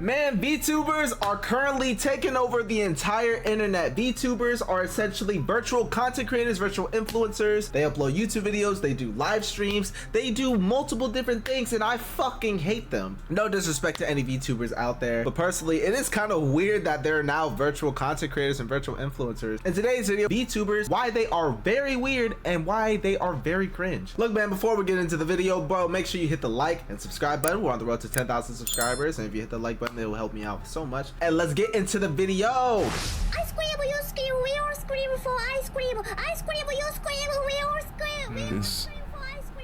Man, VTubers are currently taking over the entire internet. VTubers are essentially virtual content creators, virtual influencers. They upload YouTube videos, they do live streams, they do multiple different things, and I fucking hate them. No disrespect to any VTubers out there, but personally, it is kind of weird that they're now virtual content creators and virtual influencers. In today's video, VTubers, why they are very weird and why they are very cringe. Look, man, before we get into the video, bro, make sure you hit the like and subscribe button. We're on the road to 10,000 subscribers, and if you hit the like button, it will help me out so much. And let's get into the video. I scream, you scream, we all scream for ice cream. I scream, you scream, we all scream. This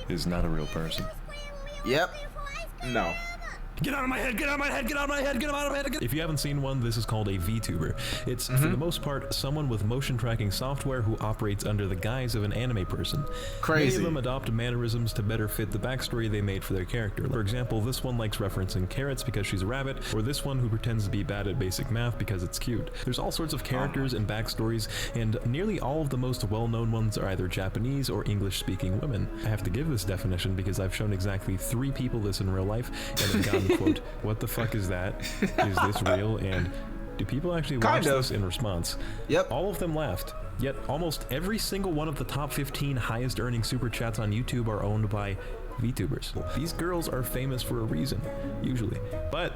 is not a real person. Yep. No. Get out of my head, get out of my head, get out of my head, get out of my head. If you haven't seen one, this is called a VTuber. It's, for the most part, someone with motion tracking software who operates under the guise of an anime person. Crazy. Many of them adopt mannerisms to better fit the backstory they made for their character. For example, this one likes referencing carrots because she's a rabbit, or this one who pretends to be bad at basic math because it's cute. There's all sorts of characters and backstories, and nearly all of the most well-known ones are either Japanese or English-speaking women. I have to give this definition because I've shown exactly 3 people this in real life, and have gotten quote, "What the fuck is that? Is this real? And do people actually watch this?" in response. Yep. All of them laughed. Yet almost every single one of the top 15 highest earning super chats on YouTube are owned by VTubers. These girls are famous for a reason, usually. But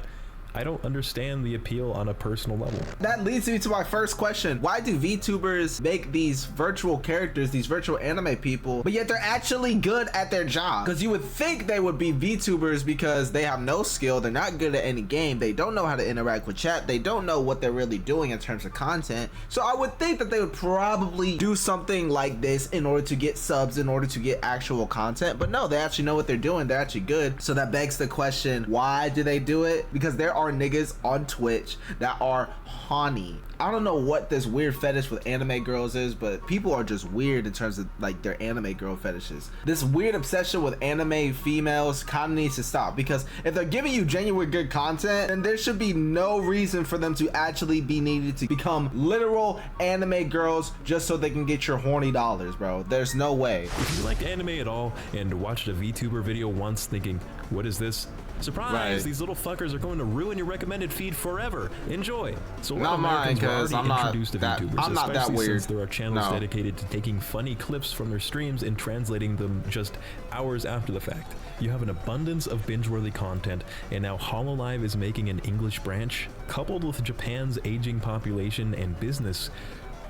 I don't understand the appeal on a personal level. That leads me to my first question. Why do VTubers make these virtual characters, these virtual anime people, but yet they're actually good at their job? Because you would think they would be VTubers because they have no skill, they're not good at any game, they don't know how to interact with chat, they don't know what they're really doing in terms of content. So I would think that they would probably do something like this in order to get subs, in order to get actual content. But no, they actually know what they're doing, they're actually good. So that begs the question, why do they do it? Because there are niggas on Twitch that are horny. I don't know what this weird fetish with anime girls is, but people are just weird in terms of like their anime girl fetishes. This weird obsession with anime females kind of needs to stop, because if they're giving you genuine good content, then there should be no reason for them to actually be needed to become literal anime girls just so they can get your horny dollars, bro. There's no way. If you liked anime at all and watched a VTuber video once thinking, what is this? Surprise, right. These little fuckers are going to ruin your recommended feed forever. Enjoy. So Not mine, because I'm not introduced to that, VTubers, I'm not that weird. Since there are channels dedicated to taking funny clips from their streams and translating them just hours after the fact. You have an abundance of binge-worthy content, and now HoloLive is making an English branch, coupled with Japan's aging population and business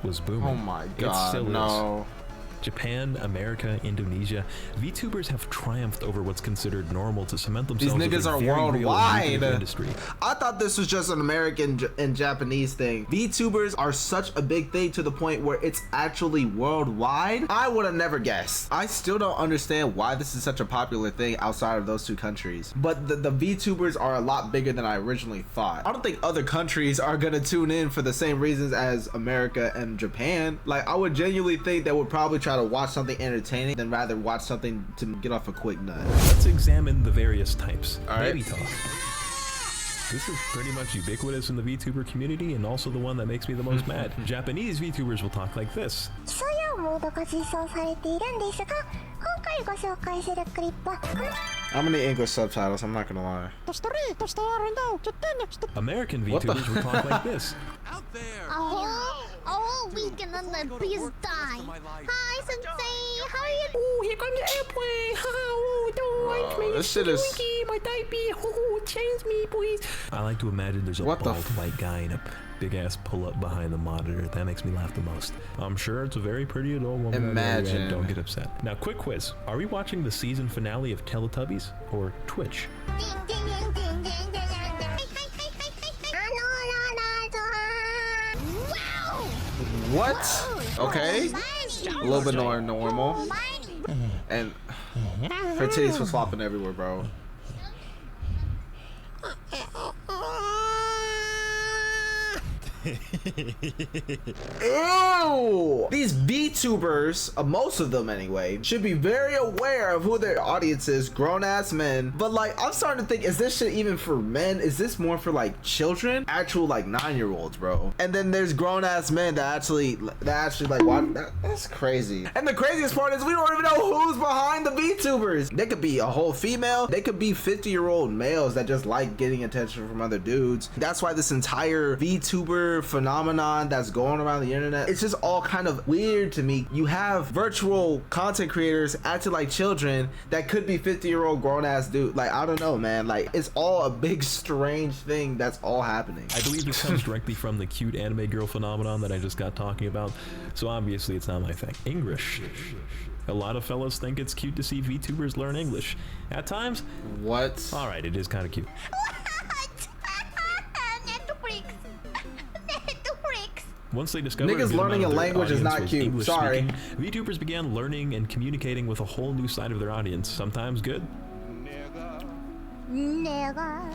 was booming. Oh my god, it still no. is. Japan, America, Indonesia, VTubers have triumphed over what's considered normal to cement themselves. These niggas as a are very worldwide. real industry. I thought this was just an American and Japanese thing. VTubers are such a big thing to the point where it's actually worldwide. I would have never guessed. I still don't understand why this is such a popular thing outside of those 2 countries. But the VTubers are a lot bigger than I originally thought. I don't think other countries are gonna tune in for the same reasons as America and Japan. Like, I would genuinely think they would probably try to watch something entertaining than rather watch something to get off a quick nut. Let's examine the various types. All right. Baby talk. This is pretty much ubiquitous in the VTuber community and also the one that makes me the most mad. Japanese VTubers will talk like this. How many English subtitles? I'm not gonna lie. American VTubers will talk like this. Out there! Oh, we can on the beast die. Hi, Sensei. How are you? Oh, here comes the airplane. Oh, don't like me. This shit is... My diaper. Oh, change me, please. I like to imagine there's a What the bald white guy in a big ass pull-up behind the monitor. That makes me laugh the most. I'm sure it's a very pretty adult woman. Imagine. Don't get upset. Now, quick quiz. Are we watching the season finale of Teletubbies or Twitch? What? Okay. A little bit more normal. And her titties was flopping everywhere, bro. Ew! These VTubers, most of them anyway, should be very aware of who their audience is, grown-ass men. But like, I'm starting to think, is this shit even for men? Is this more for like children? Actual like 9-year-olds, bro. And then there's grown-ass men that actually like watch. That's crazy. And the craziest part is we don't even know who's behind the VTubers. They could be a whole female. They could be 50-year-old males that just like getting attention from other dudes. That's why this entire VTuber phenomenon that's going around the internet, it's just all kind of weird to me. You have virtual content creators acting like children that could be 50-year-old grown-ass dude. Like, I don't know, man. Like, it's all a big strange thing that's all happening. I believe this comes directly from the cute anime girl phenomenon that I just got talking about, so obviously it's not my thing. English. A lot of fellas think it's cute to see VTubers learn English. At times, what? Alright, it is kind of cute. Netflix. Once they discovered niggas learning a language is not cute. English Sorry. speaking, VTubers began learning and communicating with a whole new side of their audience. Sometimes good. Nah,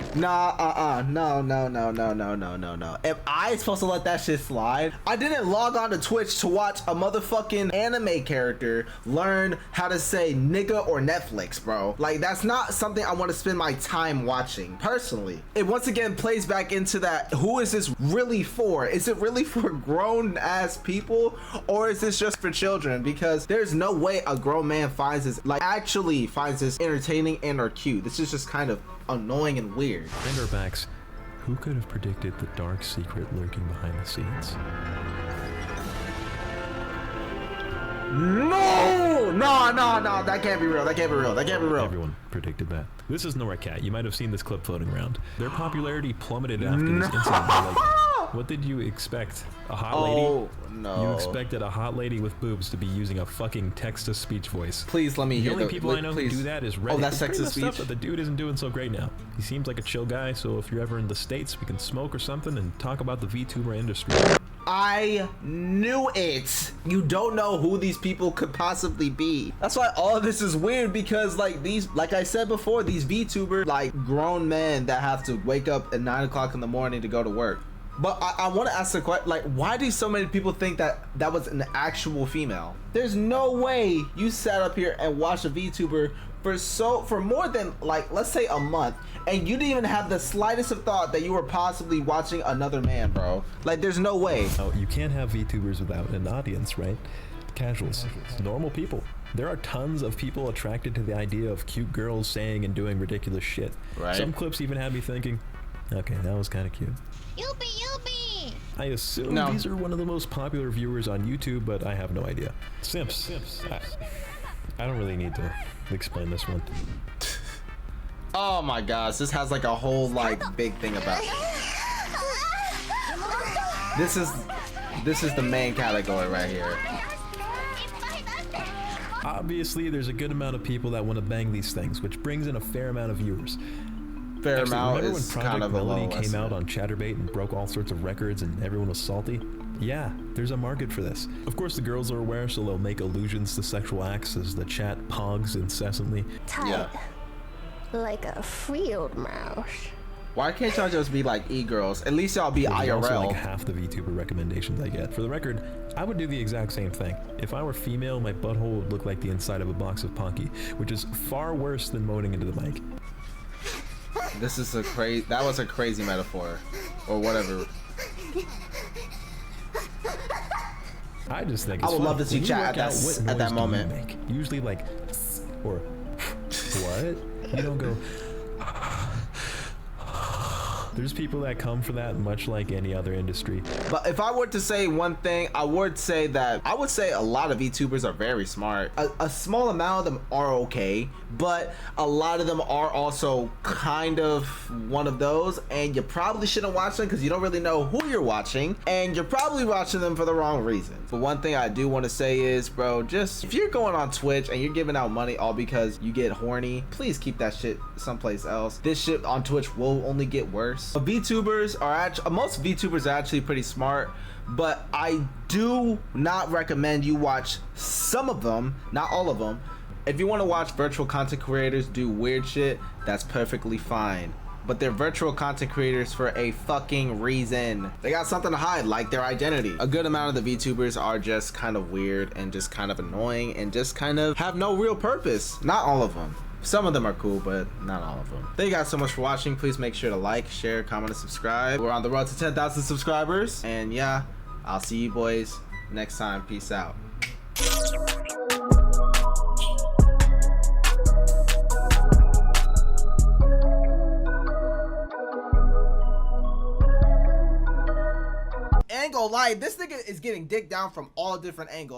no. If I supposed to let that shit slide, I didn't log on to Twitch to watch a motherfucking anime character learn how to say nigga or Netflix, bro. Like, that's not something I want to spend my time watching, personally. It once again plays back into that, who is this really for? Is it really for grown-ass people, or is this just for children? Because there's no way a grown man finds this, like, actually finds this entertaining and or cute. This is just kind of annoying and weird. And our backs. Who could have predicted the dark secret lurking behind the scenes? No, that can't be real. Everyone predicted that. This is Nora Cat. You might have seen this clip floating around. Their popularity plummeted after this incident. Like, what did you expect? A hot lady? Oh, no. You expected a hot lady with boobs to be using a fucking text-to-speech voice. Please let me hear the only people I know who do that is Reddit. Oh, that's text-to-speech? But the dude isn't doing so great now. He seems like a chill guy, so if you're ever in the States, we can smoke or something and talk about the VTuber industry. I knew it. You don't know who these people could possibly be. That's why all of this is weird, because like these, like I said before, these VTubers, like grown men that have to wake up at 9 o'clock in the morning to go to work. But I want to ask the question, like, why do so many people think that that was an actual female? There's no way you sat up here and watched a VTuber for more than, like, let's say a month, and you didn't even have the slightest of thought that you were possibly watching another man, bro. Like, there's no way. Oh, you can't have VTubers without an audience, right? Casuals, normal people. There are tons of people attracted to the idea of cute girls saying and doing ridiculous shit. Right. Some clips even had me thinking, okay, that was kind of cute. Yuppie. I assume these are one of the most popular viewers on YouTube, but I have no idea. Simps. I don't really need to explain this one. Oh my gosh, this has like a whole like big thing about it. This is the main category right here. Obviously, there's a good amount of people that want to bang these things, which brings in a fair amount of viewers. Fair amount remember is when kind Project of a low Melody came estimate. out on Chatterbait and broke all sorts of records and everyone was salty? Yeah, there's a market for this. Of course, the girls are aware, so they'll make allusions to sexual acts as the chat pogs incessantly. Tight. Yeah. Like a field mouse. Why can't y'all just be like e-girls? At least y'all be Which is also IRL. like half the VTuber recommendations I get. For the record, I would do the exact same thing. If I were female, my butthole would look like the inside of a box of Punky, which is far worse than moaning into the mic. This is that was a crazy metaphor, or whatever. I just think it's I would fun. love to see When you chat work out, what at that noise do you moment. make? Usually like, or what? You don't go. There's people that come for that, much like any other industry. But if I were to say one thing, I would say a lot of VTubers are very smart. A small amount of them are okay, but a lot of them are also kind of one of those, and you probably shouldn't watch them because you don't really know who you're watching, and you're probably watching them for the wrong reason. But one thing I do want to say is, bro, just if you're going on Twitch and you're giving out money all because you get horny, please keep that shit someplace else. This shit on Twitch will only get worse. VTubers are most VTubers are actually pretty smart, but I do not recommend you watch some of them, not all of them. If you want to watch virtual content creators do weird shit, that's perfectly fine. but they're virtual content creators for a fucking reason. They got something to hide, like their identity. A good amount of the VTubers are just kind of weird and just kind of annoying and just kind of have no real purpose. Not all of them. Some of them are cool, but not all of them. Thank you guys so much for watching. Please make sure to like, share, comment, and subscribe. We're on the road to 10,000 subscribers. And yeah, I'll see you boys next time. Peace out. Ain't gonna lie, this nigga is getting dick down from all different angles.